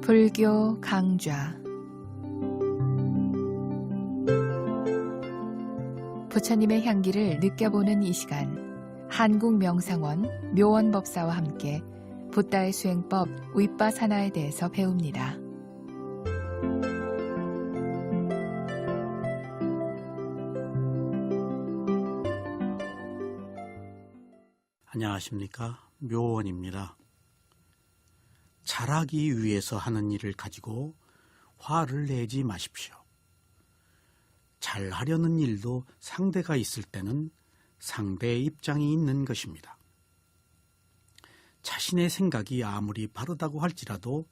불교 강좌 부처님의 향기를 느껴보는 이 시간, 한국명상원 묘원법사와 함께 붓다의 수행법 윗바사나에 대해서 배웁니다. 안녕하십니까, 묘원입니다. 잘하기 위해서 하는 일을 가지고 화를 내지 마십시오. 잘하려는 일도 상대가 있을 때는 상대의 입장이 있는 것입니다. 자신의 생각이 아무리 바르다고 할지라도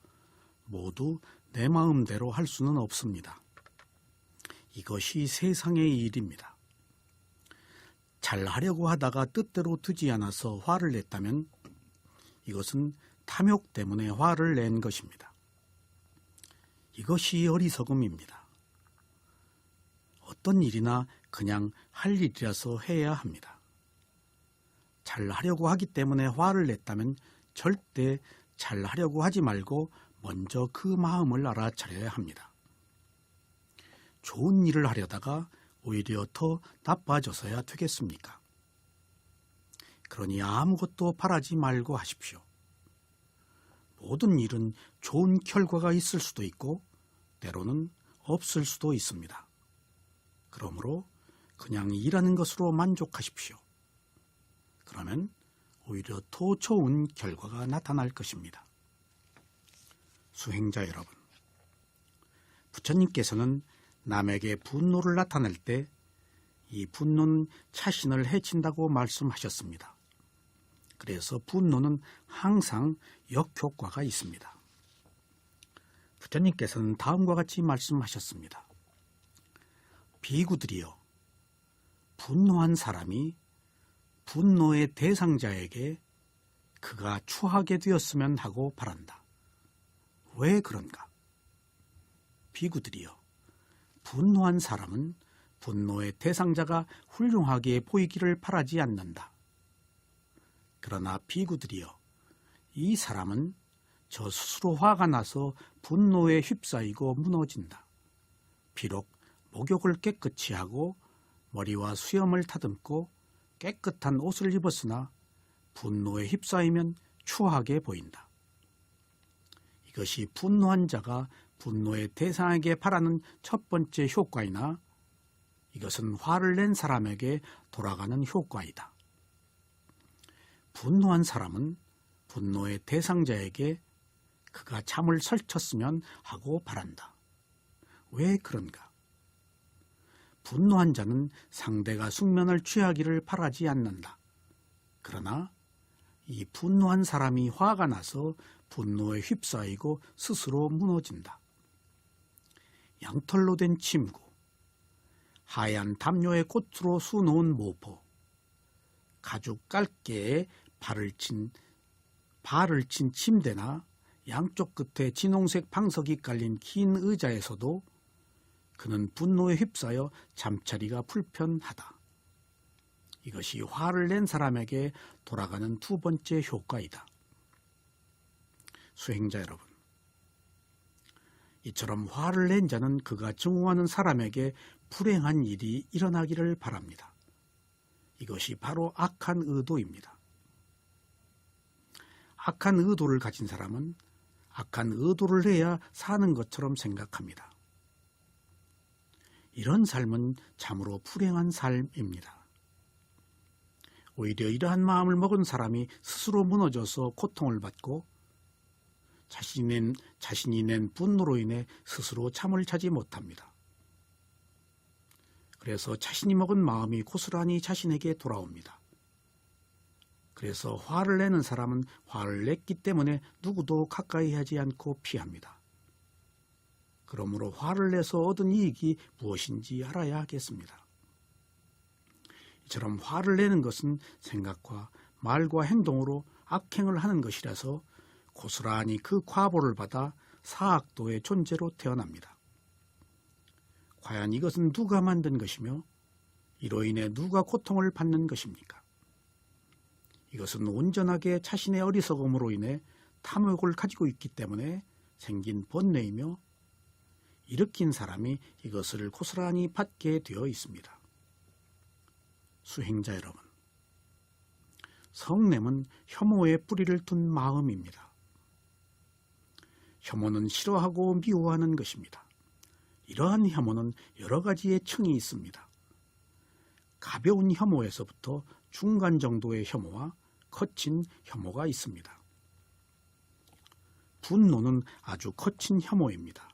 모두 내 마음대로 할 수는 없습니다. 이것이 세상의 일입니다. 잘하려고 하다가 뜻대로 되지 않아서 화를 냈다면 이것은 탐욕 때문에 화를 낸 것입니다. 이것이 어리석음입니다. 어떤 일이나 그냥 할 일이라서 해야 합니다. 잘하려고 하기 때문에 화를 냈다면 절대 잘하려고 하지 말고 먼저 그 마음을 알아차려야 합니다. 좋은 일을 하려다가 오히려 더 나빠져서야 되겠습니까? 그러니 아무것도 바라지 말고 하십시오. 모든 일은 좋은 결과가 있을 수도 있고 때로는 없을 수도 있습니다. 그러므로 그냥 일하는 것으로 만족하십시오. 그러면 오히려 더 좋은 결과가 나타날 것입니다. 수행자 여러분, 부처님께서는 남에게 분노를 나타낼 때 이 분노는 자신을 해친다고 말씀하셨습니다. 그래서 분노는 항상 역효과가 있습니다. 부처님께서는 다음과 같이 말씀하셨습니다. 비구들이여, 분노한 사람이 분노의 대상자에게 그가 추하게 되었으면 하고 바란다. 왜 그런가? 비구들이여, 분노한 사람은 분노의 대상자가 훌륭하게 보이기를 바라지 않는다. 그러나 비구들이여, 이 사람은 저 스스로 화가 나서 분노에 휩싸이고 무너진다. 비록 목욕을 깨끗이 하고 머리와 수염을 다듬고 깨끗한 옷을 입었으나 분노에 휩싸이면 추하게 보인다. 이것이 분노한 자가 분노의 대상에게 바라는 첫 번째 효과이나 이것은 화를 낸 사람에게 돌아가는 효과이다. 분노한 사람은 분노의 대상자에게 그가 잠을 설쳤으면 하고 바란다. 왜 그런가? 분노한 자는 상대가 숙면을 취하기를 바라지 않는다. 그러나 이 분노한 사람이 화가 나서 분노에 휩싸이고 스스로 무너진다. 양털로 된 침구, 하얀 담요의 꽃으로 수놓은 모포, 가죽 깔개에 발을 친 침대나 양쪽 끝에 진홍색 방석이 깔린 긴 의자에서도 그는 분노에 휩싸여 잠자리가 불편하다. 이것이 화를 낸 사람에게 돌아가는 두 번째 효과이다. 수행자 여러분, 이처럼 화를 낸 자는 그가 증오하는 사람에게 불행한 일이 일어나기를 바랍니다. 이것이 바로 악한 의도입니다. 악한 의도를 가진 사람은 악한 의도를 해야 사는 것처럼 생각합니다. 이런 삶은 참으로 불행한 삶입니다. 오히려 이러한 마음을 먹은 사람이 스스로 무너져서 고통을 받고 자신이 낸 분노로 인해 스스로 잠을 자지 못합니다. 그래서 자신이 먹은 마음이 고스란히 자신에게 돌아옵니다. 그래서 화를 내는 사람은 화를 냈기 때문에 누구도 가까이 하지 않고 피합니다. 그러므로 화를 내서 얻은 이익이 무엇인지 알아야 하겠습니다. 이처럼 화를 내는 것은 생각과 말과 행동으로 악행을 하는 것이라서 고스란히 그 과보를 받아 사악도의 존재로 태어납니다. 과연 이것은 누가 만든 것이며 이로 인해 누가 고통을 받는 것입니까? 이것은 온전하게 자신의 어리석음으로 인해 탐욕을 가지고 있기 때문에 생긴 번뇌이며 일으킨 사람이 이것을 고스란히 받게 되어 있습니다. 수행자 여러분, 성냄은 혐오의 뿌리를 둔 마음입니다. 혐오는 싫어하고 미워하는 것입니다. 이러한 혐오는 여러 가지의 층이 있습니다. 가벼운 혐오에서부터 중간 정도의 혐오와 거친 혐오가 있습니다. 분노는 아주 거친 혐오입니다.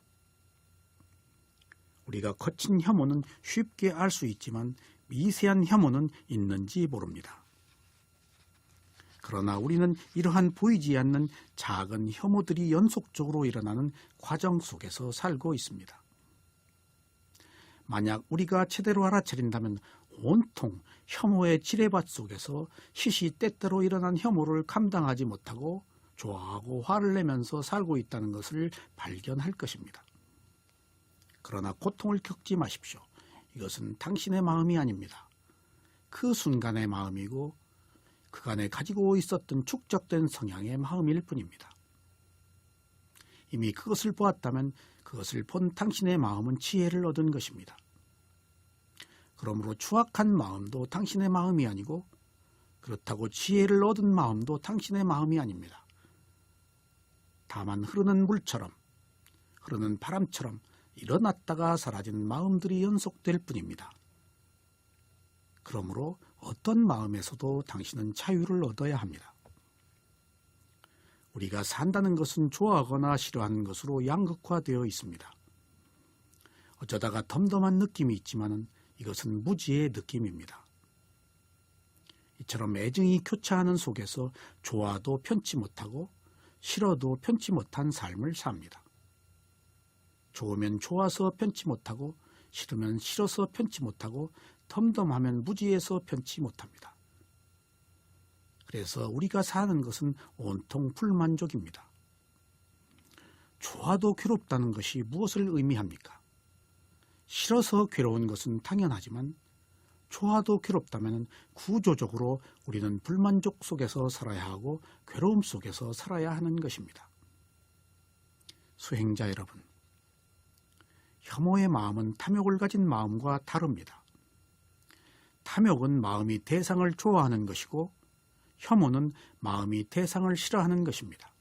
우리가 거친 혐오는 쉽게 알 수 있지만 미세한 혐오는 있는지 모릅니다. 그러나 우리는 이러한 보이지 않는 작은 혐오들이 연속적으로 일어나는 과정 속에서 살고 있습니다. 만약 우리가 제대로 알아차린다면 온통 혐오의 지뢰밭 속에서 시시때때로 일어난 혐오를 감당하지 못하고 좋아하고 화를 내면서 살고 있다는 것을 발견할 것입니다. 그러나 고통을 겪지 마십시오. 이것은 당신의 마음이 아닙니다. 그 순간의 마음이고 그간에 가지고 있었던 축적된 성향의 마음일 뿐입니다. 이미 그것을 보았다면 그것을 본 당신의 마음은 지혜를 얻은 것입니다. 그러므로 추악한 마음도 당신의 마음이 아니고 그렇다고 지혜를 얻은 마음도 당신의 마음이 아닙니다. 다만 흐르는 물처럼, 흐르는 바람처럼 일어났다가 사라진 마음들이 연속될 뿐입니다. 그러므로 어떤 마음에서도 당신은 자유를 얻어야 합니다. 우리가 산다는 것은 좋아하거나 싫어하는 것으로 양극화되어 있습니다. 어쩌다가 덤덤한 느낌이 있지만 이것은 무지의 느낌입니다. 이처럼 애증이 교차하는 속에서 좋아도 편치 못하고 싫어도 편치 못한 삶을 삽니다. 좋으면 좋아서 편치 못하고 싫으면 싫어서 편치 못하고 덤덤하면 무지해서 편치 못합니다. 그래서 우리가 사는 것은 온통 불만족입니다. 좋아도 괴롭다는 것이 무엇을 의미합니까? 싫어서 괴로운 것은 당연하지만 좋아도 괴롭다면 구조적으로 우리는 불만족 속에서 살아야 하고 괴로움 속에서 살아야 하는 것입니다. 수행자 여러분, 혐오의 마음은 탐욕을 가진 마음과 다릅니다. 탐욕은 마음이 대상을 좋아하는 것이고 혐오는 마음이 대상을 싫어하는 것입니다.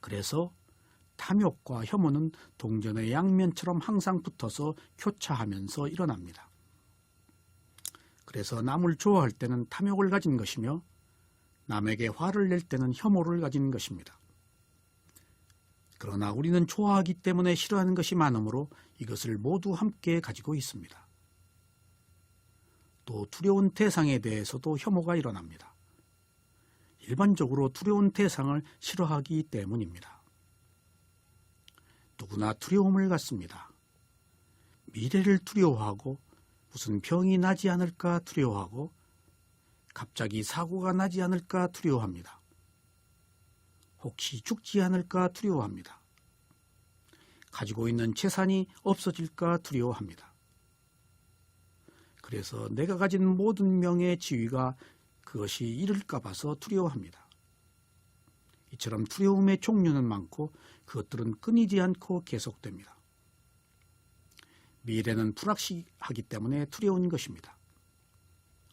그래서 탐욕과 혐오는 동전의 양면처럼 항상 붙어서 교차하면서 일어납니다. 그래서 남을 좋아할 때는 탐욕을 가진 것이며 남에게 화를 낼 때는 혐오를 가진 것입니다. 그러나 우리는 좋아하기 때문에 싫어하는 것이 많으므로 이것을 모두 함께 가지고 있습니다. 또 두려운 대상에 대해서도 혐오가 일어납니다. 일반적으로 두려운 대상을 싫어하기 때문입니다. 누구나 두려움을 갖습니다. 미래를 두려워하고 무슨 병이 나지 않을까 두려워하고 갑자기 사고가 나지 않을까 두려워합니다. 혹시 죽지 않을까 두려워합니다. 가지고 있는 재산이 없어질까 두려워합니다. 그래서 내가 가진 모든 명예 지위가 그것이 잃을까 봐서 두려워합니다. 이처럼 두려움의 종류는 많고 그것들은 끊이지 않고 계속됩니다. 미래는 불확실하기 때문에 두려운 것입니다.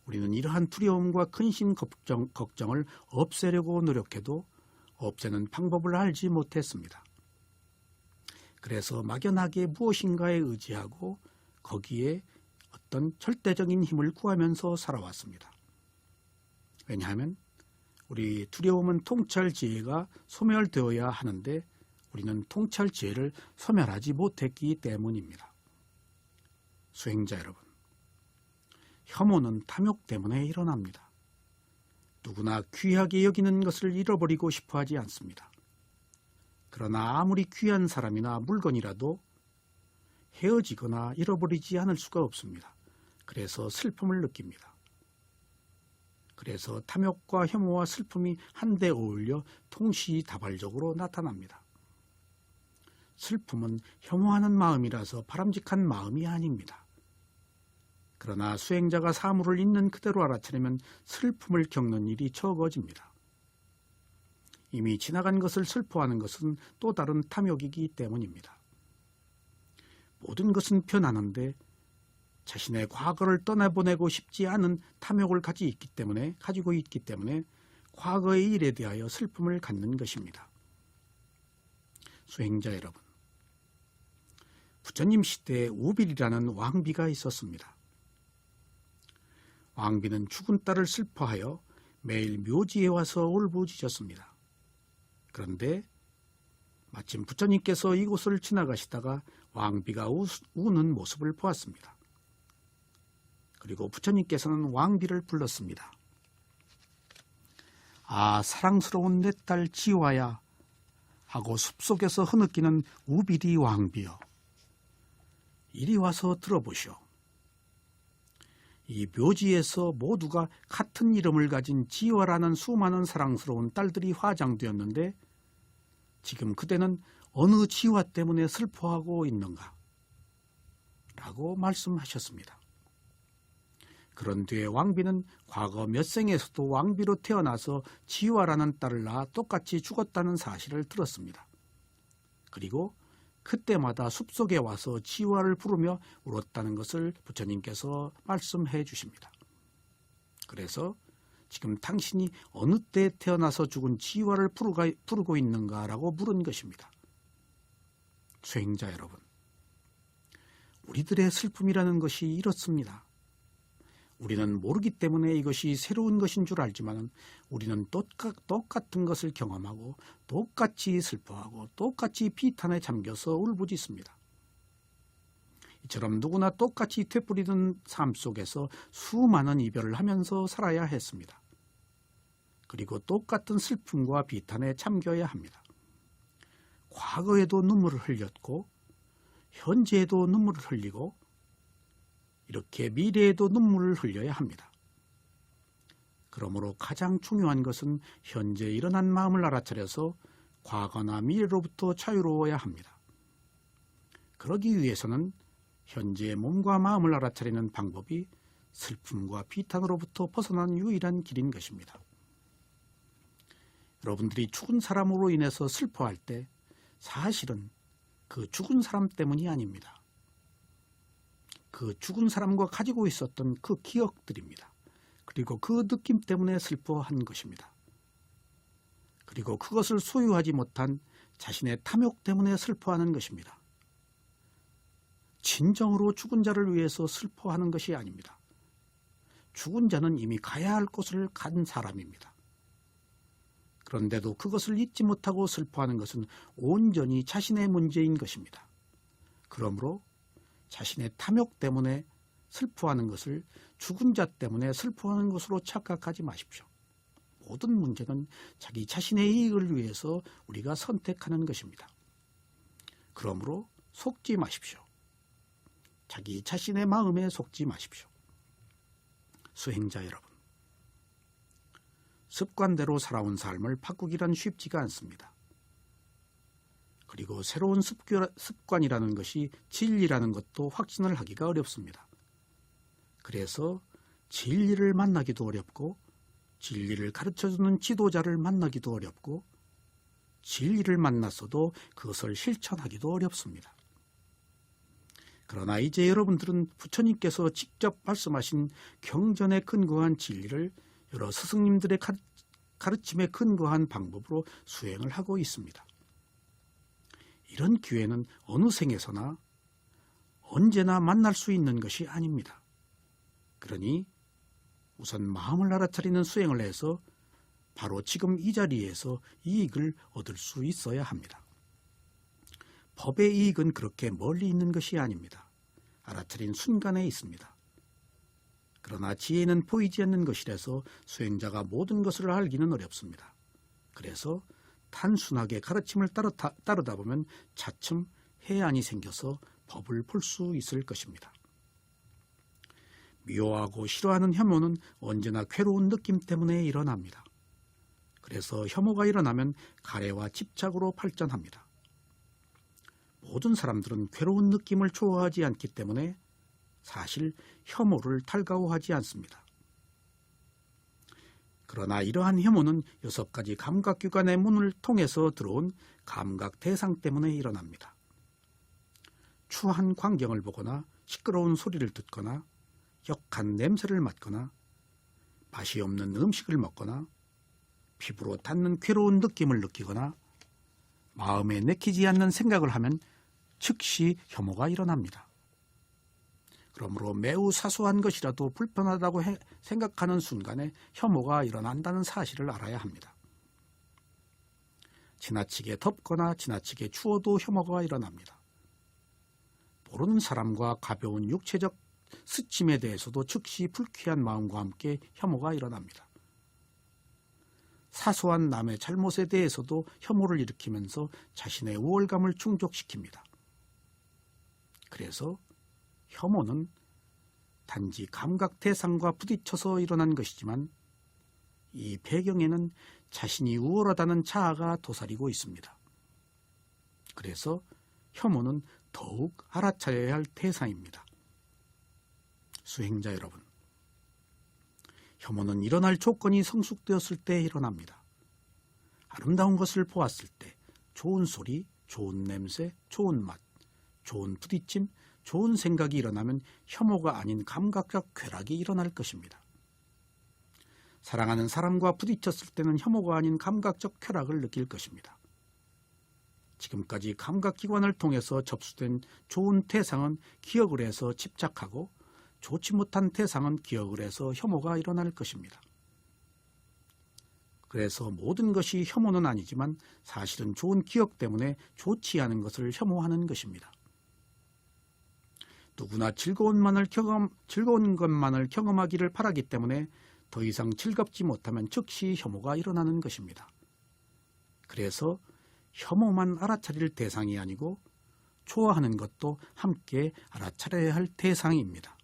우리는 이러한 두려움과 근심 걱정을 없애려고 노력해도 없애는 방법을 알지 못했습니다. 그래서 막연하게 무엇인가에 의지하고 거기에 어떤 절대적인 힘을 구하면서 살아왔습니다. 왜냐하면 우리 두려움은 통찰 지혜가 소멸되어야 하는데 우리는 통찰 지혜를 소멸하지 못했기 때문입니다. 수행자 여러분, 혐오는 탐욕 때문에 일어납니다. 누구나 귀하게 여기는 것을 잃어버리고 싶어 하지 않습니다. 그러나 아무리 귀한 사람이나 물건이라도 헤어지거나 잃어버리지 않을 수가 없습니다. 그래서 슬픔을 느낍니다. 그래서 탐욕과 혐오와 슬픔이 한데 어울려 동시다발적으로 나타납니다. 슬픔은 혐오하는 마음이라서 바람직한 마음이 아닙니다. 그러나 수행자가 사물을 있는 그대로 알아차리면 슬픔을 겪는 일이 적어집니다. 이미 지나간 것을 슬퍼하는 것은 또 다른 탐욕이기 때문입니다. 모든 것은 변하는데 자신의 과거를 떠나보내고 싶지 않은 탐욕을 가지고 있기 때문에 과거의 일에 대하여 슬픔을 갖는 것입니다. 수행자 여러분, 부처님 시대에 우빌이라는 왕비가 있었습니다. 왕비는 죽은 딸을 슬퍼하여 매일 묘지에 와서 울부짖었습니다. 그런데 마침 부처님께서 이곳을 지나가시다가 왕비가 우는 모습을 보았습니다. 그리고 부처님께서는 왕비를 불렀습니다. 아, 사랑스러운 내 딸 지화야 하고 숲속에서 흐느끼는 우비리 왕비여, 이리 와서 들어보시오. 이 묘지에서 모두가 같은 이름을 가진 지화라는 수많은 사랑스러운 딸들이 화장되었는데 지금 그대는 어느 지화 때문에 슬퍼하고 있는가? 라고 말씀하셨습니다. 그런 뒤에 왕비는 과거 몇 생에서도 왕비로 태어나서 지화라는 딸을 낳아 똑같이 죽었다는 사실을 들었습니다. 그리고 그때마다 숲속에 와서 지화를 부르며 울었다는 것을 부처님께서 말씀해 주십니다. 그래서 지금 당신이 어느 때 태어나서 죽은 지화를 부르고 있는가라고 물은 것입니다. 수행자 여러분, 우리들의 슬픔이라는 것이 이렇습니다. 우리는 모르기 때문에 이것이 새로운 것인 줄 알지만 우리는 똑같은 것을 경험하고 똑같이 슬퍼하고 똑같이 비탄에 잠겨서 울부짖습니다. 이처럼 누구나 똑같이 되풀이던 삶 속에서 수많은 이별을 하면서 살아야 했습니다. 그리고 똑같은 슬픔과 비탄에 잠겨야 합니다. 과거에도 눈물을 흘렸고 현재에도 눈물을 흘리고 이렇게 미래에도 눈물을 흘려야 합니다. 그러므로 가장 중요한 것은 현재 일어난 마음을 알아차려서 과거나 미래로부터 자유로워야 합니다. 그러기 위해서는 현재의 몸과 마음을 알아차리는 방법이 슬픔과 비탄으로부터 벗어난 유일한 길인 것입니다. 여러분들이 죽은 사람으로 인해서 슬퍼할 때 사실은 그 죽은 사람 때문이 아닙니다. 그 죽은 사람과 가지고 있었던 그 기억들입니다. 그리고 그 느낌 때문에 슬퍼한 것입니다. 그리고 그것을 소유하지 못한 자신의 탐욕 때문에 슬퍼하는 것입니다. 진정으로 죽은 자를 위해서 슬퍼하는 것이 아닙니다. 죽은 자는 이미 가야 할 곳을 간 사람입니다. 그런데도 그것을 잊지 못하고 슬퍼하는 것은 온전히 자신의 문제인 것입니다. 그러므로 자신의 탐욕 때문에 슬퍼하는 것을 죽은 자 때문에 슬퍼하는 것으로 착각하지 마십시오. 모든 문제는 자기 자신의 이익을 위해서 우리가 선택하는 것입니다. 그러므로 속지 마십시오. 자기 자신의 마음에 속지 마십시오. 수행자 여러분, 습관대로 살아온 삶을 바꾸기란 쉽지가 않습니다. 그리고 새로운 습관이라는 것이 진리라는 것도 확신을 하기가 어렵습니다. 그래서 진리를 만나기도 어렵고 진리를 가르쳐주는 지도자를 만나기도 어렵고 진리를 만났어도 그것을 실천하기도 어렵습니다. 그러나 이제 여러분들은 부처님께서 직접 말씀하신 경전에 근거한 진리를 여러 스승님들의 가르침에 근거한 방법으로 수행을 하고 있습니다. 이런 기회는 어느 생에서나 언제나 만날 수 있는 것이 아닙니다. 그러니 우선 마음을 알아차리는 수행을 해서 바로 지금 이 자리에서 이익을 얻을 수 있어야 합니다. 법의 이익은 그렇게 멀리 있는 것이 아닙니다. 알아차린 순간에 있습니다. 그러나 지혜는 보이지 않는 것이라서 수행자가 모든 것을 알기는 어렵습니다. 그래서 단순하게 가르침을 따르다 보면 차츰 해안이 생겨서 법을 볼 수 있을 것입니다. 미워하고 싫어하는 혐오는 언제나 괴로운 느낌 때문에 일어납니다. 그래서 혐오가 일어나면 가래와 집착으로 발전합니다. 모든 사람들은 괴로운 느낌을 좋아하지 않기 때문에 사실 혐오를 달가워하지 않습니다. 그러나 이러한 혐오는 6가지 감각기관의 문을 통해서 들어온 감각 대상 때문에 일어납니다. 추한 광경을 보거나 시끄러운 소리를 듣거나 역한 냄새를 맡거나 맛이 없는 음식을 먹거나 피부로 닿는 괴로운 느낌을 느끼거나 마음에 내키지 않는 생각을 하면 즉시 혐오가 일어납니다. 그러므로 매우 사소한 것이라도 불편하다고 생각하는 순간에 혐오가 일어난다는 사실을 알아야 합니다. 지나치게 덥거나 지나치게 추워도 혐오가 일어납니다. 모르는 사람과 가벼운 육체적 스침에 대해서도 즉시 불쾌한 마음과 함께 혐오가 일어납니다. 사소한 남의 잘못에 대해서도 혐오를 일으키면서 자신의 우월감을 충족시킵니다. 그래서 혐오는 단지 감각 대상과 부딪혀서 일어난 것이지만 이 배경에는 자신이 우월하다는 자아가 도사리고 있습니다. 그래서 혐오는 더욱 알아차려야 할 대상입니다. 수행자 여러분, 혐오는 일어날 조건이 성숙되었을 때 일어납니다. 아름다운 것을 보았을 때 좋은 소리, 좋은 냄새, 좋은 맛, 좋은 부딪힘, 좋은 생각이 일어나면 혐오가 아닌 감각적 쾌락이 일어날 것입니다. 사랑하는 사람과 부딪혔을 때는 혐오가 아닌 감각적 쾌락을 느낄 것입니다. 지금까지 감각기관을 통해서 접수된 좋은 대상은 기억을 해서 집착하고 좋지 못한 대상은 기억을 해서 혐오가 일어날 것입니다. 그래서 모든 것이 혐오는 아니지만 사실은 좋은 기억 때문에 좋지 않은 것을 혐오하는 것입니다. 누구나 즐거운 것만을 경험하기를 바라기 때문에 더 이상 즐겁지 못하면 즉시 혐오가 일어나는 것입니다. 그래서 혐오만 알아차릴 대상이 아니고 좋아하는 것도 함께 알아차려야 할 대상입니다.